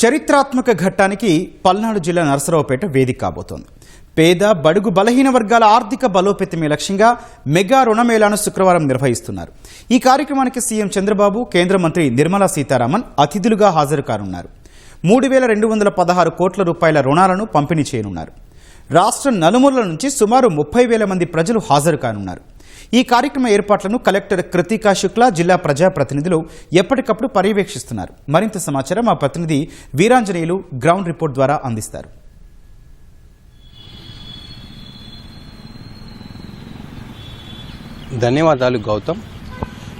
చరిత్రాత్మక ఘట్టానికి పల్నాడు జిల్లా నరసరావుపేట వేదిక కాబోతోంది. పేద బడుగు బలహీన వర్గాల ఆర్థిక బలోపేతమే లక్ష్యంగా మెగా రుణమేళాను శుక్రవారం నిర్వహిస్తున్నారు. ఈ కార్యక్రమానికి సీఎం చంద్రబాబు, కేంద్ర మంత్రి నిర్మలా సీతారామన్ అతిథులుగా హాజరు కానున్నారు. 3,216 కోట్ల రూపాయల రుణాలను పంపిణీ చేయనున్నారు. రాష్ట్రం నలుమూలల నుంచి సుమారు 30,000 మంది ప్రజలు హాజరు కానున్నారు. ఈ కార్యక్రమ ఏర్పాట్లను కలెక్టర్ కృతికా శుక్లా, జిల్లా ప్రజాప్రతినిధులు ఎప్పటికప్పుడు పర్యవేక్షిస్తున్నారు. మరింత సమాచారం మా ప్రతినిధి వీరాంజనేయులు గ్రౌండ్ రిపోర్ట్ ద్వారా అందిస్తారు. ధన్యవాదాలు గౌతమ్.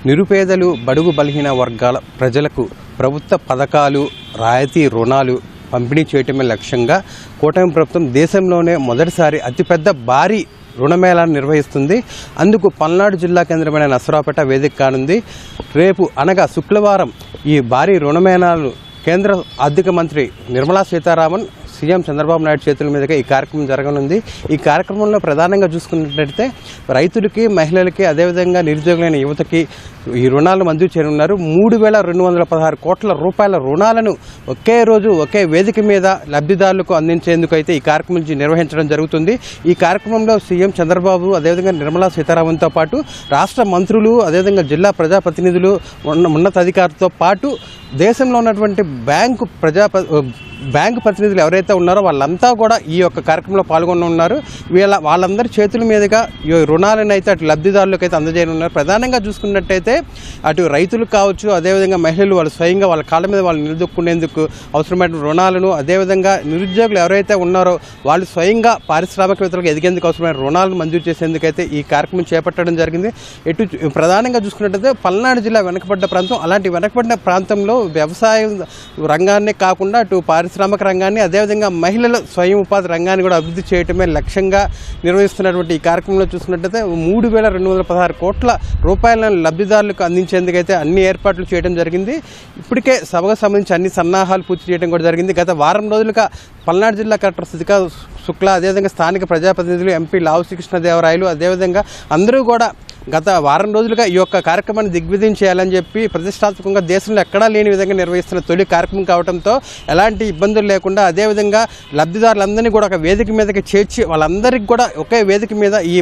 నిరుపేదలు, బడుగు బలహీన వర్గాల ప్రజలకు ప్రభుత్వ పథకాలు, రాయితీ రుణాలు పంపిణీ చేయటమే లక్ష్యంగా కూటమి ప్రభుత్వం దేశంలోనే మొదటిసారి అతిపెద్ద భారీ రుణమేళాను నిర్వహిస్తుంది. అందుకు పల్నాడు జిల్లా కేంద్రమైన నరసరావుపేట వేదిక కానుంది. రేపు అనగా శుక్రవారం ఈ భారీ రుణమేళాలు కేంద్ర ఆర్థిక మంత్రి నిర్మలా సీతారామన్, సీఎం చంద్రబాబు నాయుడు చేతుల మీదుగా ఈ కార్యక్రమం జరగనుంది. ఈ కార్యక్రమంలో ప్రధానంగా చూసుకున్నట్లయితే రైతులకి, మహిళలకి, అదేవిధంగా నిరుద్యోగులైన యువతకి ఈ రుణాలు మంజూరు చేయనున్నారు. 3,216 కోట్ల రూపాయల రుణాలను ఒకే రోజు ఒకే వేదిక మీద లబ్ధిదారులకు అందించేందుకు అయితే ఈ కార్యక్రమం నిర్వహించడం జరుగుతుంది. ఈ కార్యక్రమంలో సీఎం చంద్రబాబు, అదేవిధంగా నిర్మలా సీతారామన్తో పాటు రాష్ట్ర మంత్రులు, అదేవిధంగా జిల్లా ప్రజాప్రతినిధులు, ఉన్నతాధికారులతో పాటు దేశంలో ఉన్నటువంటి బ్యాంకు ప్రతినిధులు ఎవరైతే ఉన్నారో వాళ్ళంతా కూడా ఈ యొక్క కార్యక్రమంలో పాల్గొని ఉన్నారు. వాళ్ళందరి చేతుల మీదుగా ఈ రుణాలను అయితే అటు లబ్ధిదారులకు అయితే అందజేయనున్నారు. ప్రధానంగా చూసుకున్నట్టయితే అటు రైతులు కావచ్చు, అదేవిధంగా మహిళలు వాళ్ళు స్వయంగా వాళ్ళ కాళ్ళ మీద వాళ్ళు నిలదొక్కునేందుకు అవసరమైన రుణాలను, అదేవిధంగా నిరుద్యోగులు ఎవరైతే ఉన్నారో వాళ్ళు స్వయంగా పారిశ్రామికవేత్తలకు ఎదిగేందుకు అవసరమైన రుణాలను మంజూరు చేసేందుకైతే ఈ కార్యక్రమం చేపట్టడం జరిగింది. ప్రధానంగా చూసుకున్నట్టయితే పల్నాడు జిల్లా వెనకబడ్డ ప్రాంతం. అలాంటి వెనకబడిన ప్రాంతంలో వ్యవసాయ రంగాన్ని కాకుండా అటు పారిశ్రామిక రంగాన్ని, అదేవిధంగా మహిళల స్వయం ఉపాధి రంగాన్ని కూడా అభివృద్ధి చేయటమే లక్ష్యంగా నిర్వహిస్తున్నటువంటి ఈ కార్యక్రమంలో చూసుకున్నట్టయితే 3,216 కోట్ల రూపాయలను లబ్ధిదారులకు అందించేందుకైతే అన్ని ఏర్పాట్లు చేయడం జరిగింది. ఇప్పటికే సభకు సంబంధించి అన్ని సన్నాహాలు పూర్తి చేయడం కూడా జరిగింది. గత వారం రోజులుగా పల్నాడు జిల్లా కలెక్టర్ కృతికా శుక్లా, అదేవిధంగా స్థానిక ప్రజాప్రతినిధులు, ఎంపీ లావు శ్రీకృష్ణదేవరాయలు, అదేవిధంగా అందరూ కూడా గత వారం రోజులుగా ఈ యొక్క కార్యక్రమాన్ని దిగ్విజయం చేయాలని చెప్పి ప్రతిష్టాత్మకంగా దేశంలో ఎక్కడా లేని విధంగా నిర్వహిస్తున్న తొలి కార్యక్రమం కావడంతో ఎలాంటి ఇబ్బందులు లేకుండా, అదేవిధంగా లబ్ధిదారులందరినీ కూడా ఒక వేదిక మీదకి చేర్చి వాళ్ళందరికీ కూడా ఒకే వేదిక మీద ఈ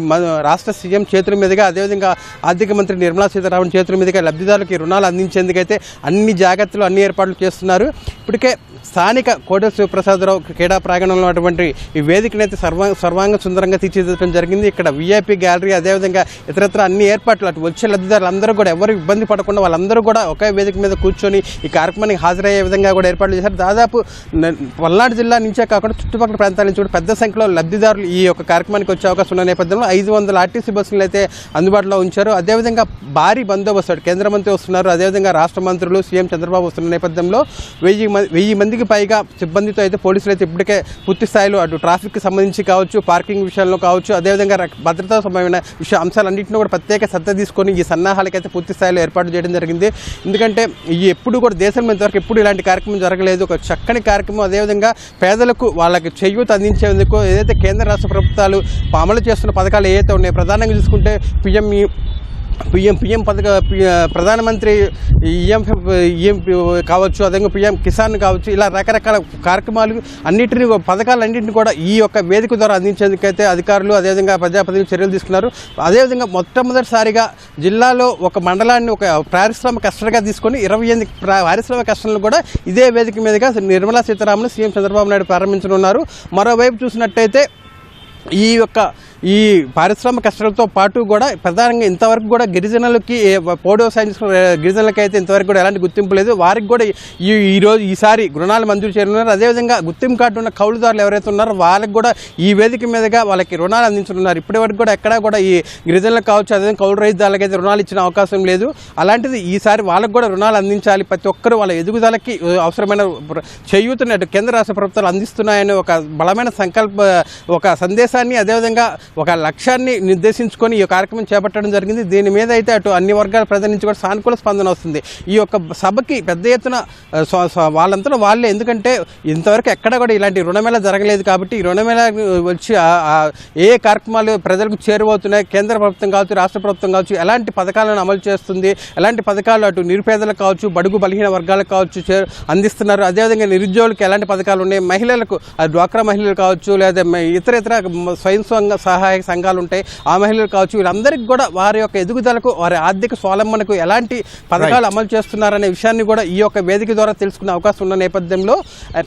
రాష్ట్ర సీఎం చేతుల మీదుగా, అదేవిధంగా ఆర్థిక మంత్రి నిర్మలా సీతారామన్ చేతుల మీదుగా లబ్ధిదారులకు రుణాలు అందించేందుకైతే అన్ని జాగ్రత్తలు, అన్ని ఏర్పాట్లు చేస్తున్నారు. ఇప్పటికే స్థానిక కోటెల శివప్రసాదరావు క్రీడా ప్రాంగణంలో ఉన్నటువంటి ఈ వేదికనైతే సర్వాంగ సుందరంగా తీర్చిదిద్దడం జరిగింది. ఇక్కడ వీఐపీ గ్యాలరీ, అదేవిధంగా ఇతరత్ర అన్ని ఏర్పాట్లు, అటు వచ్చే లబ్ధిదారులందరూ కూడా ఎవరు ఇబ్బంది పడకుండా వాళ్ళందరూ కూడా ఒకే వేదిక మీద కూర్చొని ఈ కార్యక్రమానికి హాజరయ్యే విధంగా కూడా ఏర్పాట్లు చేశారు. దాదాపు పల్నాడు జిల్లా నుంచే కాకుండా చుట్టుపక్కల ప్రాంతాల నుంచి కూడా పెద్ద సంఖ్యలో లబ్ధిదారులు ఈ యొక్క కార్యక్రమానికి వచ్చే అవకాశం ఉన్న నేపథ్యంలో 500 ఆర్టీసీ బస్సులు అయితే అందుబాటులో ఉంచారు. అదేవిధంగా భారీ బందోబస్తు కేంద్ర మంత్రి వస్తున్నారు, అదేవిధంగా రాష్ట్ర మంత్రులు, సీఎం చంద్రబాబు వస్తున్న నేపథ్యంలో 1000 మందికి పైగా సిబ్బందితో అయితే పోలీసులు అయితే ఇప్పటికే పూర్తి స్థాయిలో అటు ట్రాఫిక్కి సంబంధించి కావచ్చు, పార్కింగ్ విషయంలో కావచ్చు, అదేవిధంగా భద్రతా సంబంధమైన అంశాలన్నింటినీ కూడా ప్రత్యేక శ్రద్ధ తీసుకొని ఈ సన్నాహాలకైతే పూర్తి స్థాయిలో ఏర్పాటు చేయడం జరిగింది. ఎందుకంటే ఎప్పుడు కూడా దేశంలో ఇంతవరకు ఎప్పుడు ఇలాంటి కార్యక్రమం జరగలేదు. ఒక చక్కని కార్యక్రమం, అదేవిధంగా పేదలకు వాళ్ళకి చేయూత అందించేందుకు ఏదైతే కేంద్ర రాష్ట్ర ప్రభుత్వాలు అమలు చేస్తున్న పథకాలు ఏవైతే ఉన్నాయో, ప్రధానంగా చూసుకుంటే పిఎం పథక ప్రధానమంత్రి ఈఎం కావచ్చు, అదేవిధంగా పిఎం కిసాన్ కావచ్చు, ఇలా రకరకాల కార్యక్రమాలు పథకాలన్నింటినీ కూడా ఈ యొక్క వేదిక ద్వారా అందించేందుకైతే అధికారులు, అదేవిధంగా ప్రజాప్రతినిధులు చర్యలు తీసుకున్నారు. అదేవిధంగా మొట్టమొదటిసారిగా జిల్లాలో ఒక మండలాన్ని ఒక పారిశ్రామిక క్లస్టర్గా తీసుకొని 28 పారిశ్రామిక క్లస్టర్లను కూడా ఇదే వేదిక మీదుగా నిర్మలా సీతారామన్, సీఎం చంద్రబాబు నాయుడు ప్రారంభించనున్నారు. మరోవైపు చూసినట్టయితే ఈ పారిశ్రామిక కష్టాలతో పాటు కూడా ప్రధానంగా ఇంతవరకు కూడా గిరిజనులకి పోడో సైన్స్ గిరిజనులకి అయితే ఇంతవరకు కూడా ఎలాంటి గుర్తింపు లేదు. వారికి కూడా ఈసారి రుణాలు మంజూరు చేయనున్నారు. అదేవిధంగా గుర్తింపు కార్డు ఉన్న కౌలుదారులు ఎవరైతే ఉన్నారో వాళ్ళకి కూడా ఈ వేదిక మీదుగా వాళ్ళకి రుణాలు అందించనున్నారు. ఇప్పటి వరకు కూడా ఎక్కడా కూడా ఈ గిరిజనులకు కావచ్చు, అదేవిధంగా కౌలు రైతులకు అయితే రుణాలు ఇచ్చిన అవకాశం లేదు. అలాంటిది ఈసారి వాళ్ళకు కూడా రుణాలు అందించాలి. ప్రతి ఒక్కరూ వాళ్ళ ఎదుగుదలకి అవసరమైన చేయూతని అటు కేంద్ర రాష్ట్ర ప్రభుత్వాలు అందిస్తున్నాయని ఒక బలమైన ఒక సందేశాన్ని, అదేవిధంగా ఒక లక్ష్యాన్ని నిర్దేశించుకొని ఈ కార్యక్రమం చేపట్టడం జరిగింది. దీని మీద అయితే అటు అన్ని వర్గాల ప్రజల నుంచి కూడా సానుకూల స్పందన వస్తుంది. ఈ యొక్క సభకి పెద్ద ఎత్తున వాళ్ళంతా వాళ్ళే, ఎందుకంటే ఇంతవరకు ఎక్కడ కూడా ఇలాంటి రుణమేళ జరగలేదు కాబట్టి ఈ రుణమేళ వచ్చి ఏ కార్యక్రమాలు ప్రజలకు చేరువవుతున్నాయి, కేంద్ర ప్రభుత్వం కావచ్చు, రాష్ట్ర ప్రభుత్వం కావచ్చు, ఎలాంటి పథకాలను అమలు చేస్తుంది, ఎలాంటి పథకాలు అటు నిరుపేదలకు కావచ్చు, బడుగు బలహీన వర్గాలకు కావచ్చు అందిస్తున్నారు, అదేవిధంగా నిరుద్యోగులకు ఎలాంటి పథకాలు ఉన్నాయి, మహిళలకు డ్వాక్రా మహిళలు కావచ్చు, లేదా ఇతర స్వయం సహాయక సంఘాలు ఉంటాయి, ఆ మహిళలు కావచ్చు, వీళ్ళందరికీ కూడా వారి యొక్క ఎదుగుదలకు, వారి ఆర్థిక స్వావలంబనకు ఎలాంటి పథకాలు అమలు చేస్తున్నారనే విషయాన్ని కూడా ఈ యొక్క వేదిక ద్వారా తెలుసుకునే అవకాశం ఉన్న నేపథ్యంలో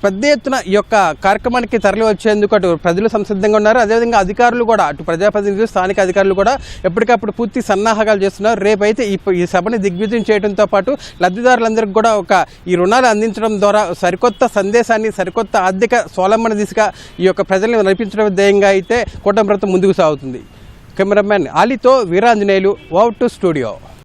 పెద్ద ఎత్తున ఈ యొక్క కార్యక్రమానికి తరలి వచ్చేందుకు అటు ప్రజలు సంసిద్ధంగా ఉన్నారు. అదేవిధంగా అధికారులు కూడా, అటు ప్రజాప్రతినిధులు, స్థానిక అధికారులు కూడా ఎప్పటికప్పుడు పూర్తి సన్నాహకాలు చేస్తున్నారు. రేపైతే ఈ సభని దిగ్విజయం చేయడంతో పాటు లబ్ధిదారులందరికీ కూడా ఈ రుణాలు అందించడం ద్వారా సరికొత్త సందేశాన్ని, సరికొత్త ఆర్థిక స్వావలంబన దిశగా ఈ యొక్క ప్రజల్ని నడిపించడం ధ్యేయంగా అయితే కూటమి ప్రభుత్వం ముందుకు సాగుతుంది. కెమెరామ్యాన్ ఆలీతో వీరాంజనేయులు, వావ్ టు స్టూడియో.